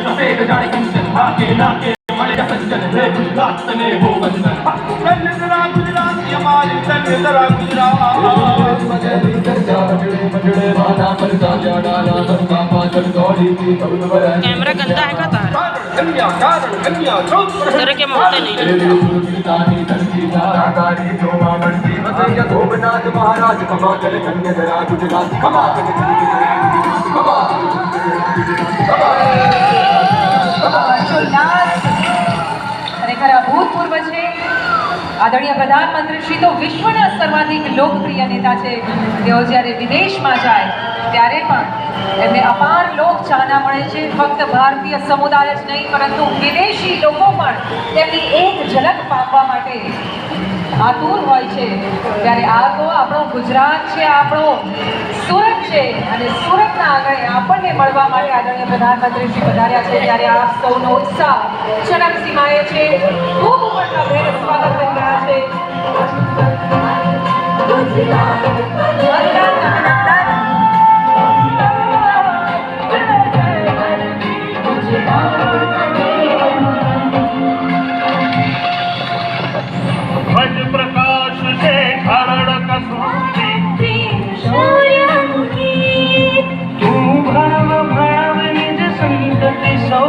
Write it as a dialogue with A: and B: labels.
A: सफेद जाने कंचन आके नाके मड़ेगा सज्जन रे गुजरात तने हो बंधन तने जरा गुजरात हमारी तने जरा गुजरात मजरी चर्चा मजड़े माना पर जाया डाला सबका पाचन दौड़ी की कबूल बर
B: कैमरा गंदा है का तार
A: कन्या चौक
B: तेरे के मोहते नहीं
A: सुल्तानी धरती ताराकारी जोमा मंडी मसैया गोपनाथ महाराज कमा कर कन्या जरा गुजरात कमा कर
C: ખરેખર અભૂતપૂર્વ છે. આદરણીય પ્રધાનમંત્રી શ્રી તો વિશ્વના સર્વાધિક લોકપ્રિય નેતા છે. તેઓ જ્યારે વિદેશમાં જાય ત્યારે પણ એમને અપાર લોક ચાહના મળે છે. ફક્ત ભારતીય સમુદાય જ નહીં પરંતુ વિદેશી લોકો પણ તેમની એક ઝલક પામવા માટે આતુર હોય છે. ત્યારે આ તો આપણો ગુજરાત છે, આપણો સુરત છે અને સુરતના આંગણે આપણને મળવા માટે આદરણીય પ્રધાનમંત્રી શ્રી પધાર્યા છે. ત્યારે આપ સૌનો ઉત્સાહ ચરમસીમાએ છે. ખૂબ ઉમળકાભેર સ્વાગત કરી રહ્યા છે.
D: भज प्रकाश से खरड़ कसूरी तू भरम भरम निज संगति सौ